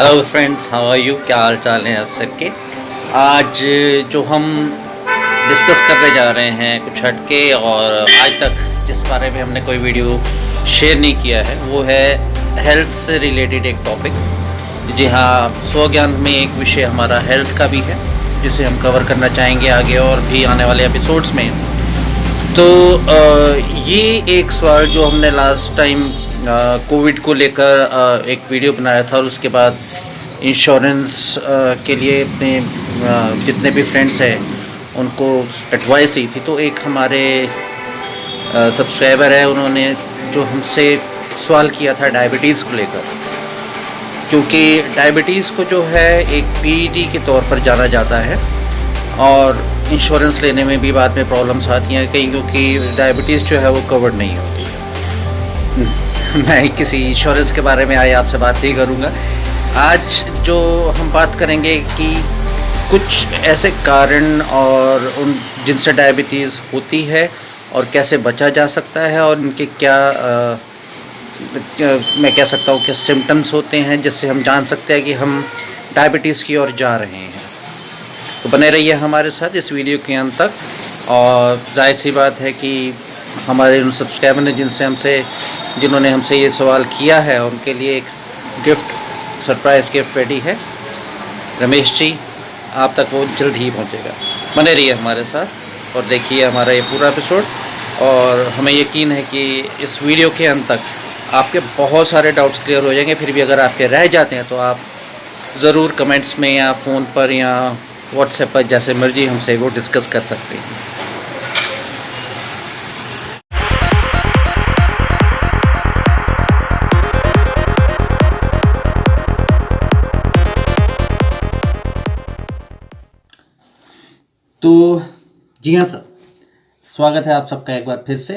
Hello friends, how are you? क्या हाल चाल है आप सबके? आज जो हम डिस्कस करने जा रहे हैं कुछ हटके और आज तक जिस बारे में हमने कोई वीडियो शेयर नहीं किया है वो है हेल्थ से रिलेटेड एक टॉपिक। जी हाँ, स्वज्ञान में एक विषय हमारा हेल्थ का भी है जिसे हम कवर करना चाहेंगे आगे और भी आने वाले एपिसोड्स में। तो ये एक सवाल जो हमने लास्ट टाइम कोविड को लेकर एक वीडियो बनाया था और उसके बाद इंश्योरेंस के लिए अपने जितने भी फ्रेंड्स हैं उनको एडवाइस दी थी। तो एक हमारे सब्सक्राइबर है, उन्होंने जो हमसे सवाल किया था डायबिटीज़ को लेकर, क्योंकि डायबिटीज़ को जो है एक पीईडी के तौर पर जाना जाता है और इंश्योरेंस लेने में भी बाद में प्रॉब्लम्स आती हैं कहीं, क्योंकि डायबिटीज़ जो है वो कवर्ड नहीं होती है। मैं किसी इंश्योरेंस के बारे में आज आपसे बात नहीं करूँगा। आज जो हम बात करेंगे कि कुछ ऐसे कारण और उन जिनसे डायबिटीज़ होती है और कैसे बचा जा सकता है और इनके क्या मैं कह सकता हूँ कि सिम्टम्स होते हैं जिससे हम जान सकते हैं कि हम डायबिटीज़ की ओर जा रहे हैं। तो बने रहिए हमारे साथ इस वीडियो के अंत तक। और जाहिर सी बात है कि हमारे उन सब्सक्राइबर ने जिन्होंने हमसे ये सवाल किया है उनके लिए एक गिफ्ट, सरप्राइज़ गिफ्ट रेडी है। रमेश जी, आप तक वो जल्द ही पहुंचेगा। बने रहिए हमारे साथ और देखिए हमारा ये पूरा एपिसोड। और हमें यकीन है कि इस वीडियो के अंत तक आपके बहुत सारे डाउट्स क्लियर हो जाएंगे। फिर भी अगर आपके रह जाते हैं तो आप ज़रूर कमेंट्स में या फ़ोन पर या व्हाट्सएप पर जैसे मर्जी हमसे वो डिस्कस कर सकते हैं। तो जी हाँ सर, स्वागत है आप सबका एक बार फिर से।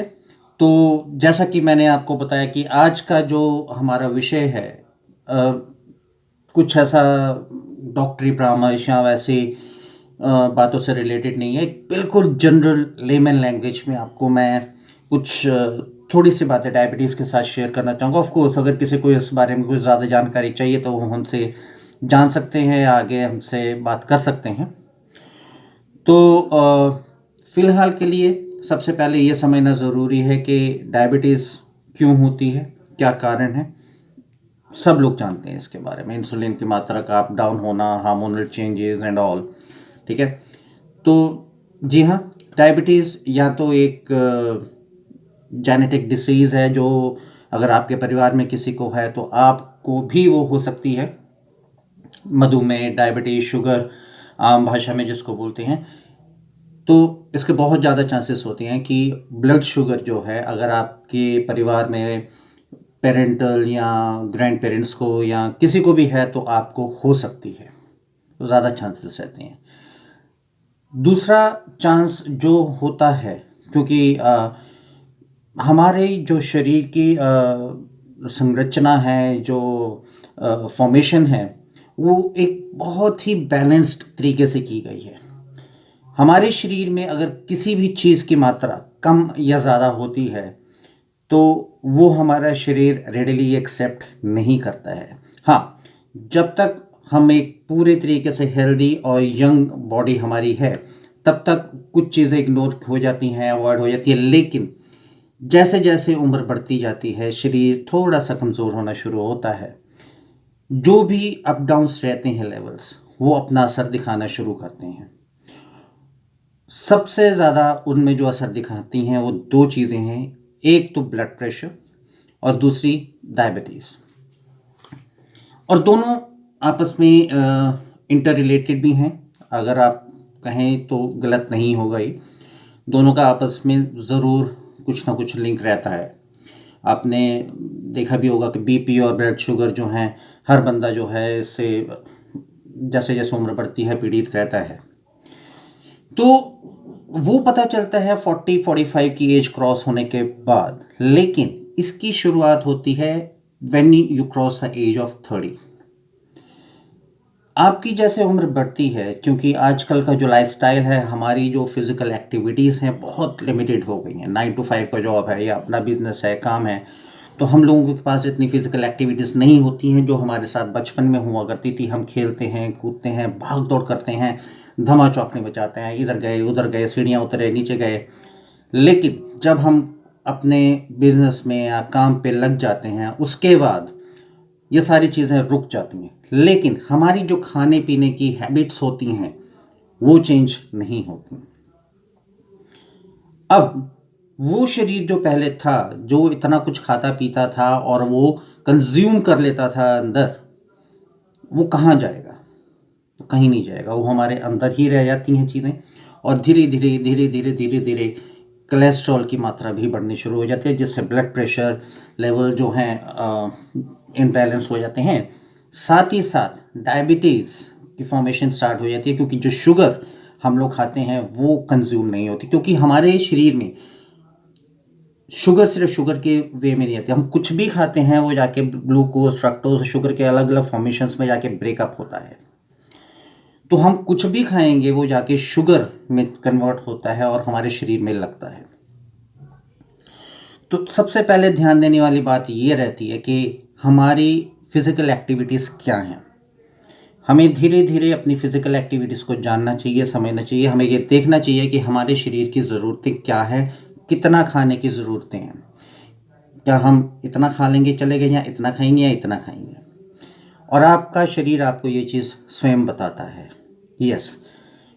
तो जैसा कि मैंने आपको बताया कि आज का जो हमारा विषय है कुछ ऐसा डॉक्टरी परामर्श या वैसे बातों से रिलेटेड नहीं है। बिल्कुल जनरल लेमन लैंग्वेज में आपको मैं कुछ थोड़ी सी बातें डायबिटीज़ के साथ शेयर करना चाहूँगा। ऑफ कोर्स अगर किसी को इस बारे में कुछ ज़्यादा जानकारी चाहिए तो वो हमसे जान सकते हैं या आगे हमसे बात कर सकते हैं। तो फ़िलहाल के लिए सबसे पहले ये समझना ज़रूरी है कि डायबिटीज़ क्यों होती है, क्या कारण है। सब लोग जानते हैं इसके बारे में, इंसुलिन की मात्रा का अप डाउन होना, हार्मोनल चेंजेस एंड ऑल, ठीक है। तो जी हाँ, डायबिटीज़ या तो एक जेनेटिक डिसीज़ है जो अगर आपके परिवार में किसी को है तो आपको भी वो हो सकती है। मधुमेह, डायबिटीज़, शुगर आम भाषा में जिसको बोलते हैं, तो इसके बहुत ज़्यादा चांसेस होते हैं कि ब्लड शुगर जो है अगर आपके परिवार में पेरेंटल या ग्रैंड पेरेंट्स को या किसी को भी है तो आपको हो सकती है, तो ज़्यादा चांसेस रहते हैं। दूसरा चांस जो होता है, क्योंकि हमारे जो शरीर की संरचना है, जो फॉर्मेशन है, वो एक बहुत ही बैलेंस्ड तरीके से की गई है। हमारे शरीर में अगर किसी भी चीज़ की मात्रा कम या ज़्यादा होती है तो वो हमारा शरीर रेडिली एक्सेप्ट नहीं करता है। हाँ, जब तक हम एक पूरे तरीके से हेल्दी और यंग बॉडी हमारी है तब तक कुछ चीज़ें इग्नोर हो जाती हैं, अवॉइड हो जाती है। लेकिन जैसे जैसे उम्र बढ़ती जाती है शरीर थोड़ा सा कमज़ोर होना शुरू होता है। जो भी अप डाउन्स रहते हैं लेवल्स, वो अपना असर दिखाना शुरू करते हैं। सबसे ज़्यादा उनमें जो असर दिखाती हैं वो दो चीज़ें हैं, एक तो ब्लड प्रेशर और दूसरी डायबिटीज़। और दोनों आपस में इंटर रिलेटेड भी हैं, अगर आप कहें तो गलत नहीं होगा। ये दोनों का आपस में ज़रूर कुछ ना कुछ लिंक रहता है। आपने देखा भी होगा कि बीपी और ब्लड शुगर जो हैं, हर बंदा जो है इससे जैसे जैसे उम्र बढ़ती है पीड़ित रहता है। तो वो पता चलता है 40-45 की एज क्रॉस होने के बाद, लेकिन इसकी शुरुआत होती है when you cross the age of 30। आपकी जैसे उम्र बढ़ती है, क्योंकि आजकल का जो लाइफस्टाइल है, हमारी जो फिज़िकल एक्टिविटीज़ हैं बहुत लिमिटेड हो गई हैं। 9 to 5 का जॉब है या अपना बिजनेस है, काम है, तो हम लोगों के पास इतनी फिजिकल एक्टिविटीज़ नहीं होती हैं जो हमारे साथ बचपन में हुआ करती थी। हम खेलते हैं, कूदते हैं, भाग दौड़ करते हैं, धमा चौकड़ी बजाते हैं, इधर गए उधर गए, सीढ़ियाँ उतरे नीचे गए। लेकिन जब हम अपने बिजनेस में या काम पे लग जाते हैं, उसके बाद ये सारी चीज़ें रुक जाती हैं, लेकिन हमारी जो खाने पीने की हैबिट्स होती हैं वो चेंज नहीं होती। अब वो शरीर जो पहले था, जो इतना कुछ खाता पीता था और वो कंज्यूम कर लेता था अंदर, वो कहाँ जाएगा? तो कहीं नहीं जाएगा, वो हमारे अंदर ही रह जाती हैं चीज़ें। और धीरे धीरे धीरे धीरे धीरे धीरे कोलेस्ट्रॉल की मात्रा भी बढ़नी शुरू हो जाती है, जिससे ब्लड प्रेशर लेवल जो हैं इम्बैलेंस हो जाते हैं। साथ ही साथ डायबिटीज़ की फॉर्मेशन स्टार्ट हो जाती है, क्योंकि जो शुगर हम लोग खाते हैं वो कंज्यूम नहीं होती, क्योंकि हमारे शरीर में शुगर सिर्फ शुगर के वे में नहीं आती। हम कुछ भी खाते हैं वो जाके ग्लूकोज, फ्रक्टोज, शुगर के अलग अलग फॉर्मेशंस में जाके ब्रेकअप होता है। तो हम कुछ भी खाएंगे वो जाके शुगर में कन्वर्ट होता है और हमारे शरीर में लगता है। तो सबसे पहले ध्यान देने वाली बात ये रहती है कि हमारी फिज़िकल एक्टिविटीज़ क्या हैं। हमें धीरे धीरे अपनी फ़िज़िकल एक्टिविटीज़ को जानना चाहिए, समझना चाहिए। हमें ये देखना चाहिए कि हमारे शरीर की ज़रूरतें क्या है, कितना खाने की ज़रूरतें हैं। क्या हम इतना खा लेंगे चलेगा, या इतना खाएंगे या इतना खाएंगे? और आपका शरीर आपको ये चीज़ स्वयं बताता है। यस,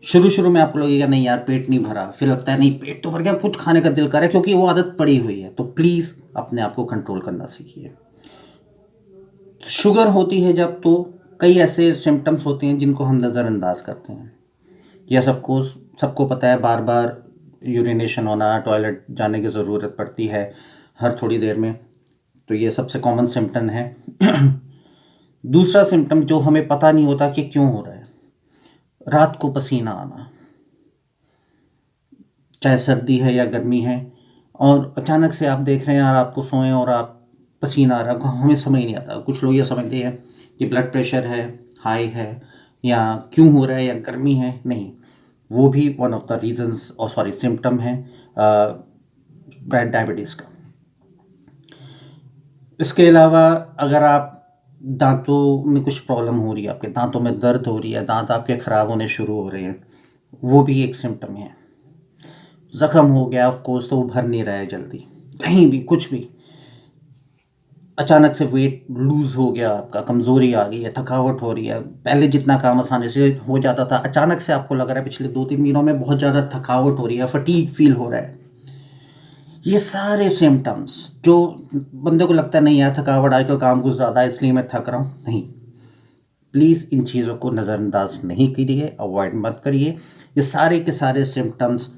शुरू शुरू में आपको लगेगा नहीं यार पेट नहीं भरा, फिर लगता है नहीं पेट तो भर गया, कुछ खाने का दिल कर रहा है, क्योंकि वो आदत पड़ी हुई है। तो प्लीज़ अपने आप को कंट्रोल करना सीखिए। शुगर होती है जब, तो कई ऐसे सिम्टम्स होते हैं जिनको हम नज़रअंदाज करते हैं। यस ऑफ कोर्स, सबको पता है बार बार यूरिनेशन होना, टॉयलेट जाने की ज़रूरत पड़ती है हर थोड़ी देर में, तो ये सबसे कॉमन सिम्टम है। दूसरा सिम्टम जो हमें पता नहीं होता कि क्यों हो रहा है, रात को पसीना आना, चाहे सर्दी है या गर्मी है, और अचानक से आप देख रहे हैं यार आपको सोएं और आप पसीना आ रहा है, हमें समझ नहीं आता। कुछ लोग ये समझते हैं कि ब्लड प्रेशर है, हाई है, या क्यों हो रहा है, या गर्मी है। नहीं, वो भी वन ऑफ द रीजंस और सॉरी सिम्टम है डायबिटीज़ का। इसके अलावा अगर आप दांतों में कुछ प्रॉब्लम हो रही है, आपके दांतों में दर्द हो रही है, दांत आपके ख़राब होने शुरू हो रहे हैं, वो भी एक सिम्टम है। ज़ख्म हो गया ऑफ कोर्स, तो वो भर नहीं रहा है जल्दी, कहीं भी कुछ भी। अचानक से वेट लूज़ हो गया, आपका कमज़ोरी आ गई है, थकावट हो रही है, पहले जितना काम आसानी से हो जाता था, अचानक से आपको लग रहा है पिछले 2-3 महीनों में बहुत ज़्यादा थकावट हो रही है, फटीग फील हो रहा है। ये सारे सिम्टम्स जो बंदे को लगता है नहीं यार थकावट, आजकल काम कुछ ज़्यादा है इसलिए मैं थक रहा हूँ, नहीं, प्लीज़ इन चीज़ों को नज़रअंदाज नहीं करिए, अवॉइड मत करिए। ये सारे के सारे सिम्टम्स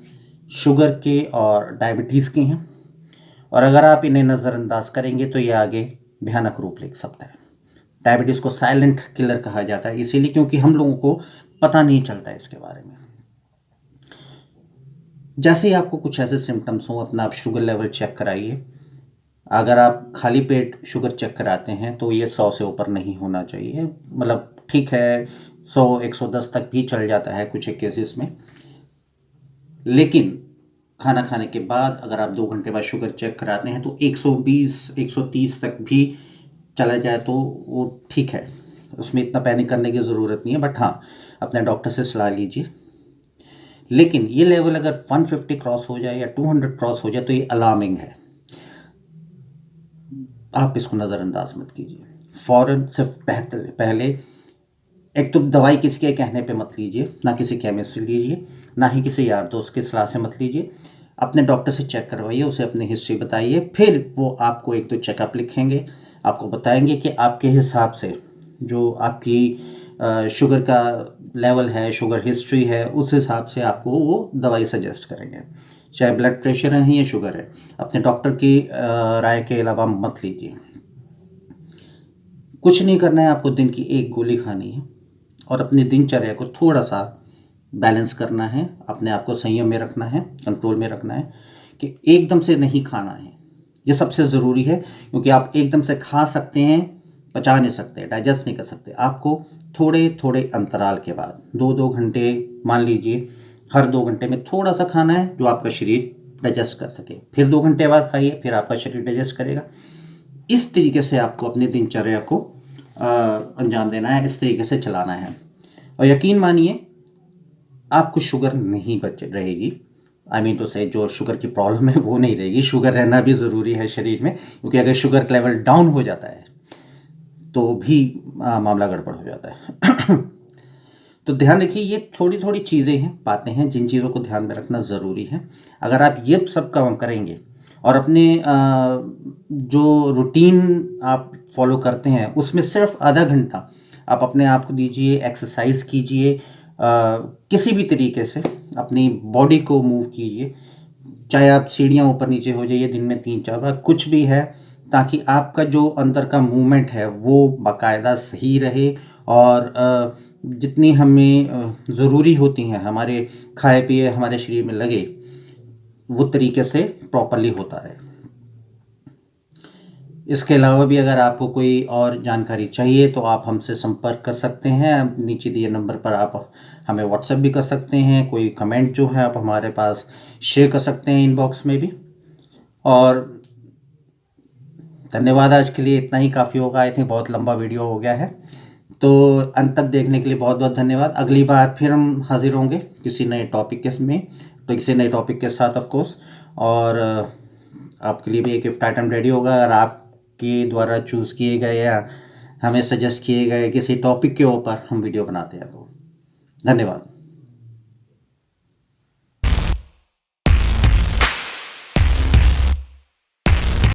शुगर के और डायबिटीज़ के हैं, और अगर आप इन्हें नज़रअंदाज करेंगे तो ये आगे भयानक रूप ले सकता है। डायबिटीज़ को साइलेंट किलर कहा जाता है, इसीलिए क्योंकि हम लोगों को पता नहीं चलता है इसके बारे में। जैसे ही आपको कुछ ऐसे सिम्टम्स हों, अपना आप शुगर लेवल चेक कराइए। अगर आप खाली पेट शुगर चेक कराते हैं तो ये 100 से ऊपर नहीं होना चाहिए, मतलब ठीक है 100-110 तक भी चल जाता है कुछ एक केसेस में। लेकिन खाना खाने के बाद अगर आप 2 घंटे बाद शुगर चेक कराते हैं तो 120-130 तक भी चला जाए तो वो ठीक है, उसमें इतना पैनिक करने की ज़रूरत नहीं है। बट हाँ, अपने डॉक्टर से सलाह लीजिए। लेकिन ये लेवल अगर 150 क्रॉस हो जाए या 200 क्रॉस हो जाए तो ये अलार्मिंग है, आप इसको नज़रअंदाज मत कीजिए। फ़ौरन सिर्फ पहले एक तो दवाई किसी के कहने पे मत लीजिए, ना किसी केमिस्ट से लीजिए, ना ही किसी यार दोस्त की सलाह से मत लीजिए। अपने डॉक्टर से चेक करवाइए, उसे अपनी हिस्ट्री बताइए, फिर वो आपको 1-2 चेकअप लिखेंगे, आपको बताएंगे कि आपके हिसाब से जो आपकी शुगर का लेवल है, शुगर हिस्ट्री है, उस हिसाब से आपको वो दवाई सजेस्ट करेंगे। चाहे ब्लड प्रेशर है या शुगर है, अपने डॉक्टर की राय के अलावा मत लीजिए। कुछ नहीं करना है, आपको दिन की 1 गोली खानी है और अपनी दिनचर्या को थोड़ा सा बैलेंस करना है, अपने आप को संयम में रखना है, कंट्रोल में रखना है कि एकदम से नहीं खाना है। ये सबसे ज़रूरी है, क्योंकि आप एकदम से खा सकते हैं, पचा नहीं सकते, डाइजेस्ट नहीं कर सकते। आपको थोड़े थोड़े अंतराल के बाद 2-2 घंटे, मान लीजिए हर 2 घंटे में थोड़ा सा खाना है जो आपका शरीर डाइजेस्ट कर सके, फिर 2 घंटे बाद खाइए, फिर आपका शरीर डाइजेस्ट करेगा। इस तरीके से आपको अपनी दिनचर्या को अंजाम देना है, इस तरीके से चलाना है। और यकीन मानिए आपको शुगर नहीं बच रहेगी। आई मीन टू से जो शुगर की प्रॉब्लम है वो नहीं रहेगी। शुगर रहना भी ज़रूरी है शरीर में, क्योंकि अगर शुगर का लेवल डाउन हो जाता है तो भी मामला गड़बड़ हो जाता है। तो ध्यान रखिए, ये थोड़ी थोड़ी चीज़ें हैं, बातें हैं जिन चीज़ों को ध्यान में रखना ज़रूरी है। अगर आप ये सब काम करेंगे और अपने जो रूटीन आप फॉलो करते हैं उसमें सिर्फ आधा घंटा आप अपने आप को दीजिए, एक्सरसाइज कीजिए, किसी भी तरीके से अपनी बॉडी को मूव कीजिए, चाहे आप सीढ़ियाँ ऊपर नीचे हो जाइए दिन में 3-4 बार, कुछ भी है, ताकि आपका जो अंदर का मूवमेंट है वो बाकायदा सही रहे और जितनी हमें ज़रूरी होती हैं हमारे खाए पिए हमारे शरीर में लगे, वो तरीके से प्रॉपरली होता रहे। इसके अलावा भी अगर आपको कोई और जानकारी चाहिए तो आप हमसे संपर्क कर सकते हैं। नीचे दिए नंबर पर आप हमें व्हाट्सएप भी कर सकते हैं। कोई कमेंट जो है आप हमारे पास शेयर कर सकते हैं इनबॉक्स में भी। और धन्यवाद, आज के लिए इतना ही काफ़ी होगा। आई थिंक बहुत लंबा वीडियो हो गया है, तो अंत तक देखने के लिए बहुत बहुत धन्यवाद। अगली बार फिर हम हाजिर होंगे किसी नए टॉपिक के में, तो किसी नए टॉपिक के साथ ऑफ कोर्स। और आपके लिए भी एक गिफ्ट आइटम रेडी होगा अगर आपके द्वारा चूज़ किए गए या हमें सजेस्ट किए गए किसी टॉपिक के ऊपर हम वीडियो बनाते हैं तो। धन्यवाद।